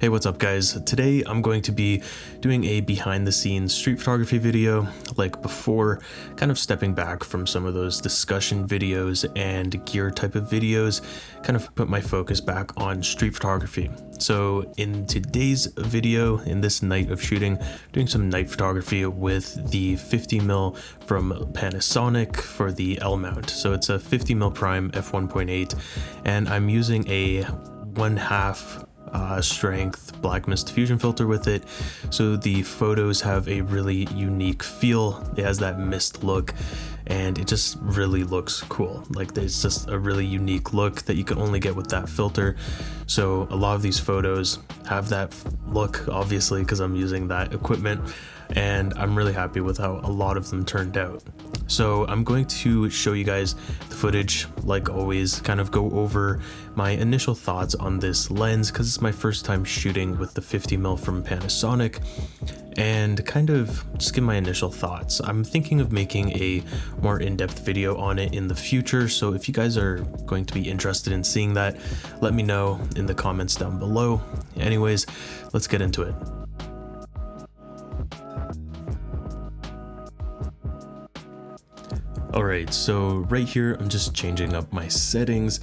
Hey, what's up guys? Today I'm going to be doing a behind the scenes street photography video like before, kind of stepping back from some of those discussion videos and gear type of videos, kind of put my focus back on street photography. So in today's video, in this night of shooting, doing some night photography with the 50mm from Panasonic for the L mount. So it's a 50mm prime f1.8 and I'm using a 1/2 strength black mist diffusion filter with it, so the photos have a really unique feel. It has that mist look and it just really looks cool. Like there's just a really unique look that you can only get with that filter. So a lot of these photos have that look, obviously, because I'm using that equipment, and I'm really happy with how a lot of them turned out. So I'm going to show you guys the footage, like always, kind of go over my initial thoughts on this lens because it's my first time shooting with the 50mm from Panasonic, and kind of just give my initial thoughts. I'm thinking of making a more in-depth video on it in the future, so if you guys are going to be interested in seeing that, let me know in the comments down below. Anyways, let's get into it. Alright, so right here I'm just changing up my settings.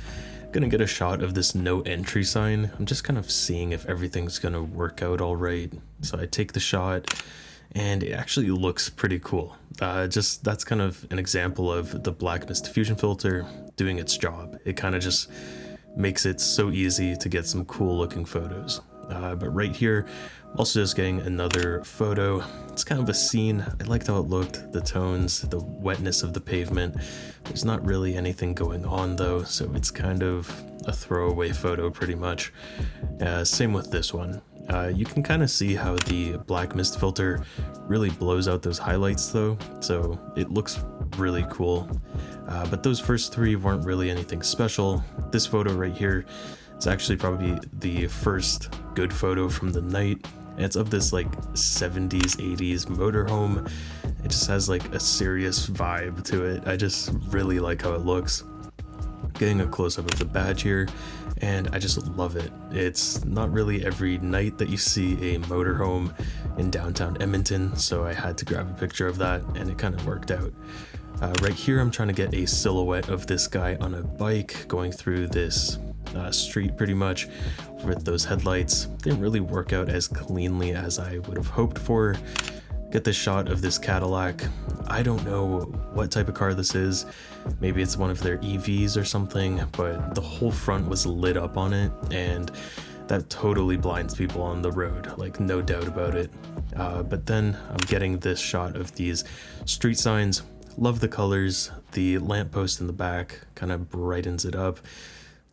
Gonna get a shot of this no entry sign. I'm just kind of seeing if everything's gonna work out alright. So I take the shot and it actually looks pretty cool. That's kind of an example of the black mist diffusion filter doing its job. It kind of just makes it so easy to get some cool looking photos. But right here, I'm also just getting another photo. It's kind of a scene. I liked how it looked, the tones, the wetness of the pavement. There's not really anything going on though, so it's kind of a throwaway photo pretty much. Same with this one. You can kind of see how the black mist filter really blows out those highlights though, so it looks really cool. But those first three weren't really anything special. This photo right here is actually probably the first good photo from the night. And it's of this like 70s, 80s motorhome. It just has like a serious vibe to it. I just really like how it looks. Getting a close-up of the badge here, and I just love it. It's not really every night that you see a motorhome in downtown Edmonton, so I had to grab a picture of that and it kind of worked out. Right here I'm trying to get a silhouette of this guy on a bike going through this street pretty much with those headlights. Didn't really work out as cleanly as I would have hoped for. Get this shot of this Cadillac. I don't know what type of car this is. Maybe it's one of their EVs or something, but the whole front was lit up on it and that totally blinds people on the road, like no doubt about it. But then I'm getting this shot of these street signs. Love the colors. The lamppost in the back kind of brightens it up.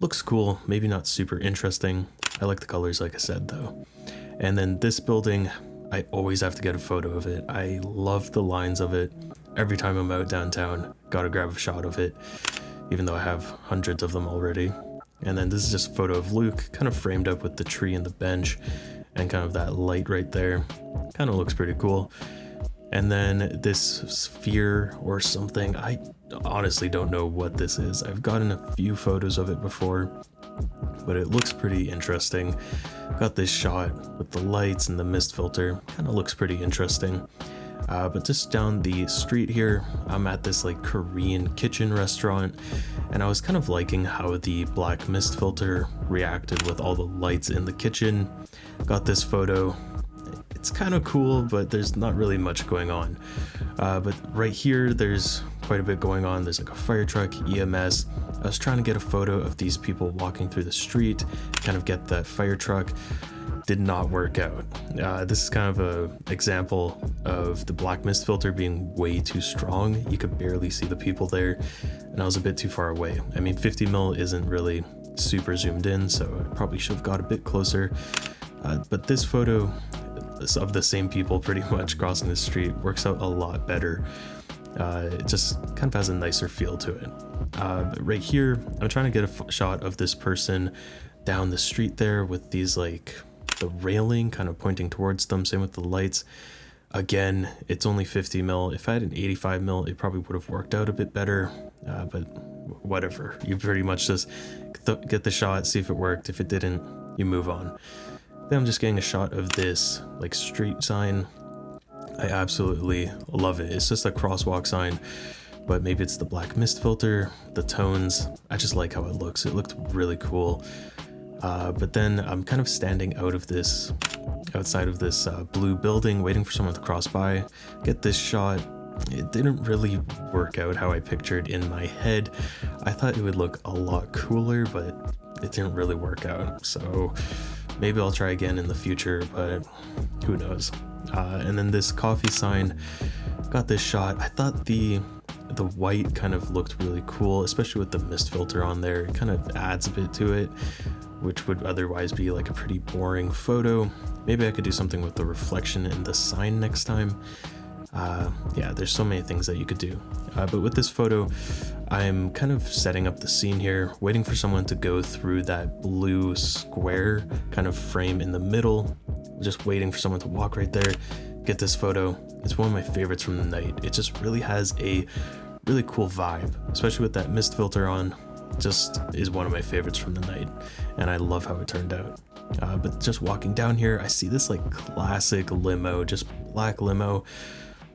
Looks cool, maybe not super interesting. I like the colors, like I said, though. And then this building, I always have to get a photo of it. I love the lines of it. Every time I'm out downtown, gotta grab a shot of it, even though I have hundreds of them already. And then this is just a photo of Luke, kind of framed up with the tree and the bench, and kind of that light right there. Kind of looks pretty cool. And then this sphere or something, I honestly don't know what this is. I've gotten a few photos of it before, but it looks pretty interesting. Got this shot with the lights and the mist filter, kind of looks pretty interesting. But just down the street here, I'm at this like Korean kitchen restaurant, and I was kind of liking how the black mist filter reacted with all the lights in the kitchen. Got this photo. It's kind of cool, but there's not really much going on. But right here, there's quite a bit going on. There's like a fire truck, EMS. I was trying to get a photo of these people walking through the street, kind of get that fire truck. Did not work out. This is kind of an example of the black mist filter being way too strong. You could barely see the people there, and I was a bit too far away. I mean, 50mm isn't really super zoomed in, so I probably should have got a bit closer. But this photo of the same people pretty much crossing the street works out a lot better. It just kind of has a nicer feel to it. But right here, I'm trying to get a shot of this person down the street there with these like the railing kind of pointing towards them. Same with the lights. Again, it's only 50mm. If I had an 85mm, it probably would have worked out a bit better, but whatever. You pretty much just get the shot, see if it worked. If it didn't, you move on. Then I'm just getting a shot of this like street sign. I absolutely love it. It's just a crosswalk sign, but maybe it's the black mist filter, the tones. I just like how it looks. It looked really cool. But then I'm kind of standing outside of this blue building, waiting for someone to cross by, get this shot. It didn't really work out how I pictured in my head. I thought it would look a lot cooler, but it didn't really work out. So maybe I'll try again in the future, but who knows. And then this coffee sign, got this shot. I thought the white kind of looked really cool, especially with the mist filter on there. It kind of adds a bit to it, which would otherwise be like a pretty boring photo. Maybe I could do something with the reflection in the sign next time. Yeah, there's so many things that you could do. But with this photo, I'm kind of setting up the scene here, waiting for someone to go through that blue square kind of frame in the middle. Just waiting for someone to walk right there, get this photo. It's one of my favorites from the night. It just really has a really cool vibe, especially with that mist filter on. Just is one of my favorites from the night, and I love how it turned out. But just walking down here, I see this like classic limo, just black limo.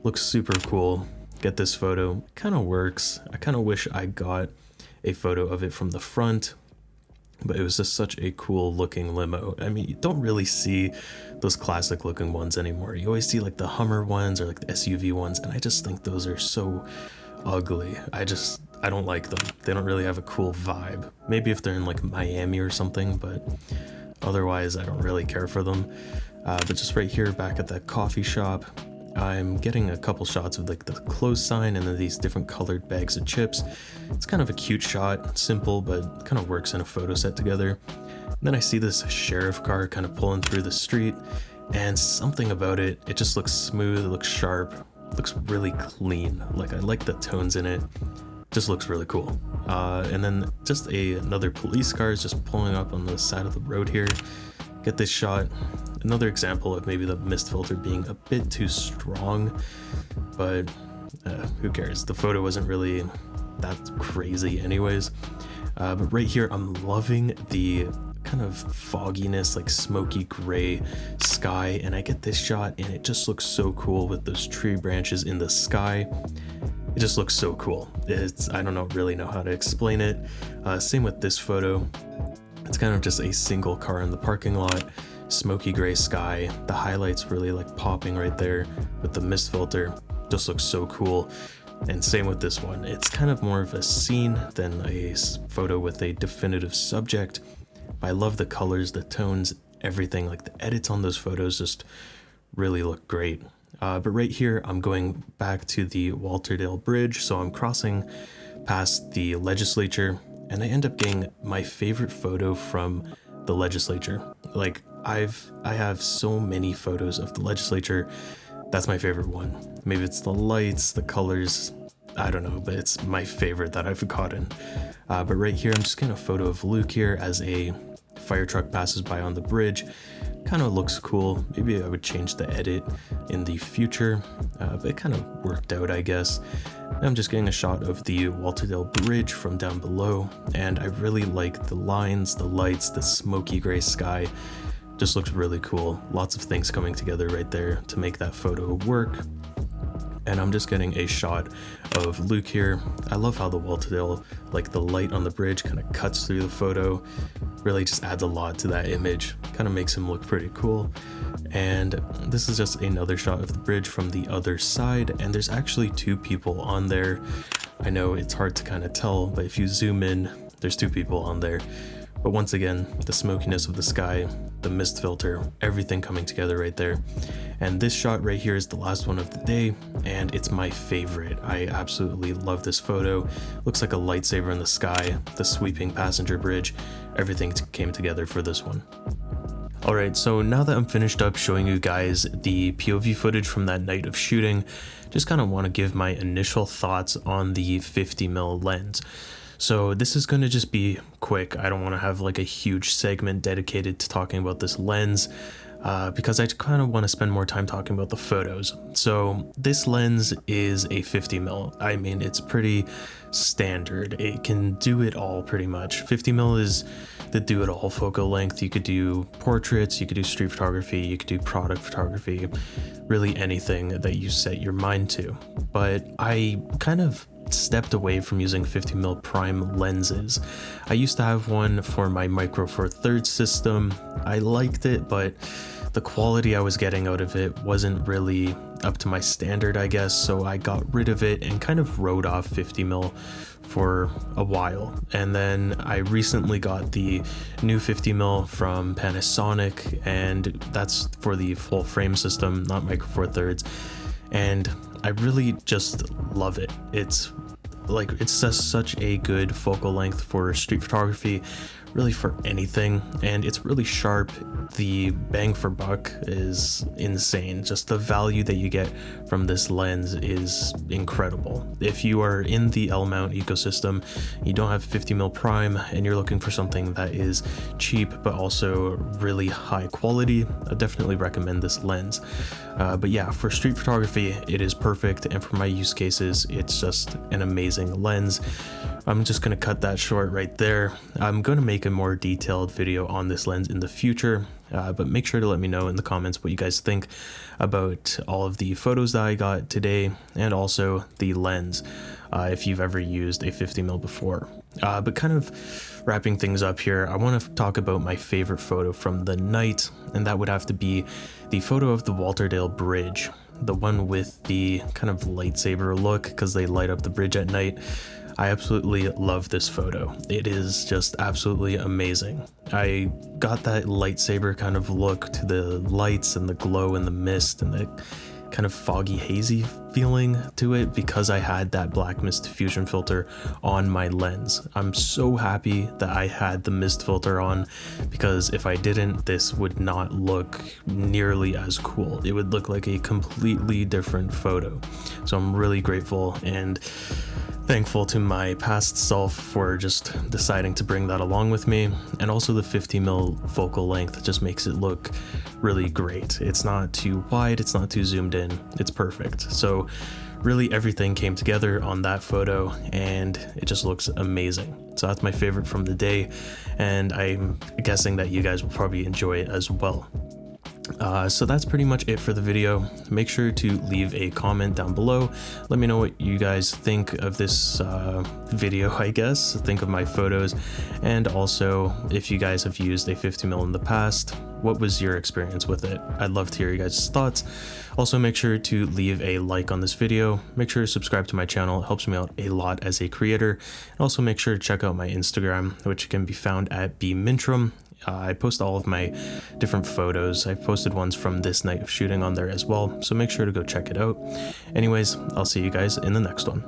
Looks super cool. Get this photo, kind of works. I kind of wish I got a photo of it from the front, but it was just such a cool looking limo. I mean, you don't really see those classic looking ones anymore. You always see like the Hummer ones or like the SUV ones, and I just think those are so ugly. I don't like them. They don't really have a cool vibe. Maybe if they're in like Miami or something, but otherwise I don't really care for them. But just right here back at that coffee shop, I'm getting a couple shots of like the close sign and then these different colored bags of chips. It's kind of a cute shot, simple, but kind of works in a photo set together. And then I see this sheriff car kind of pulling through the street, and something about it, it just looks smooth, it looks sharp, it looks really clean. Like I like the tones in it. Just looks really cool. And then just another police car is just pulling up on the side of the road here. Get this shot. Another example of maybe the mist filter being a bit too strong, but who cares? The photo wasn't really that crazy anyways. But right here, I'm loving the kind of fogginess, like smoky gray sky, and I get this shot and it just looks so cool with those tree branches in the sky. It just looks so cool. I don't really know how to explain it. Same with this photo. It's kind of just a single car in the parking lot, smoky gray sky. The highlights really like popping right there with the mist filter. Just looks so cool. And same with this one. It's kind of more of a scene than a photo with a definitive subject. But I love the colors, the tones, everything. Like the edits on those photos just really look great. But right here, I'm going back to the Walterdale Bridge. So I'm crossing past the legislature, and I end up getting my favorite photo from the legislature. Like I have so many photos of the legislature. That's my favorite one. Maybe it's the lights, the colors, I don't know, but it's my favorite that I've gotten. But right here, I'm just getting a photo of Luke here as a fire truck passes by on the bridge. Kind of looks cool. Maybe I would change the edit in the future, but it kind of worked out, I guess. I'm just getting a shot of the Walterdale Bridge from down below, and I really like the lines, the lights, the smoky gray sky. Just looks really cool. Lots of things coming together right there to make that photo work. And I'm just getting a shot of Luke here. I love how the Walterdale, like the light on the bridge kind of cuts through the photo. Really just adds a lot to that image. Kind of makes him look pretty cool. And this is just another shot of the bridge from the other side. And there's actually two people on there. I know it's hard to kind of tell, but if you zoom in, there's two people on there. But once again, the smokiness of the sky, the mist filter, everything coming together right there. And this shot right here is the last one of the day, and it's my favorite. I absolutely love this photo. Looks like a lightsaber in the sky, the sweeping passenger bridge. Everything came together for this one. Alright, so now that I'm finished up showing you guys the POV footage from that night of shooting, just kind of want to give my initial thoughts on the 50mm lens. So this is going to just be quick. I don't want to have like a huge segment dedicated to talking about this lens, because I kind of want to spend more time talking about the photos. So this lens is a 50mm. I mean, it's pretty standard. It can do it all pretty much. 50mm is the do-it-all focal length. You could do portraits, you could do street photography, you could do product photography, really anything that you set your mind to. But I kind of stepped away from using 50mm prime lenses. I used to have one for my Micro Four Thirds system. I liked it, but the quality I was getting out of it wasn't really up to my standard, I guess, so I got rid of it and kind of wrote off 50mm for a while. And then I recently got the new 50mm from Panasonic, and that's for the full frame system, not Micro Four Thirds. And I really just love it. It's just such a good focal length for street photography, really for anything, and it's really sharp. The bang for buck is insane. Just the value that you get from this lens is incredible. If you are in the L mount ecosystem, you don't have 50mm prime, and you're looking for something that is cheap but also really high quality, I definitely recommend this lens. But yeah, for street photography, it is perfect, and for my use cases, it's just an amazing lens. I'm just going to cut that short right there. I'm going to make a more detailed video on this lens in the future, but make sure to let me know in the comments what you guys think about all of the photos that I got today, and also the lens, if you've ever used a 50mm before. But kind of wrapping things up here, I want to talk about my favorite photo from the night, and that would have to be the photo of the Walterdale Bridge, the one with the kind of lightsaber look because they light up the bridge at night. I absolutely love this photo. It is just absolutely amazing. I got that lightsaber kind of look to the lights and the glow and the mist and the kind of foggy, hazy feeling to it because I had that black mist diffusion filter on my lens. I'm so happy that I had the mist filter on, because if I didn't, this would not look nearly as cool. It would look like a completely different photo. So I'm really grateful and thankful to my past self for just deciding to bring that along with me. And also the 50mm focal length just makes it look really great. It's not too wide, it's not too zoomed in, it's perfect. So really everything came together on that photo and it just looks amazing. So that's my favorite from the day, and I'm guessing that you guys will probably enjoy it as well. So that's pretty much it for the video. Make sure to leave a comment down below. Let me know what you guys think of this video, I guess. Think of my photos, and also if you guys have used a 50mm in the past, what was your experience with it? I'd love to hear you guys' thoughts. Also, make sure to leave a like on this video. Make sure to subscribe to my channel. It helps me out a lot as a creator. And also make sure to check out my Instagram, which can be found at bmintram. I post all of my different photos. I've posted ones from this night of shooting on there as well, so make sure to go check it out. Anyways, I'll see you guys in the next one.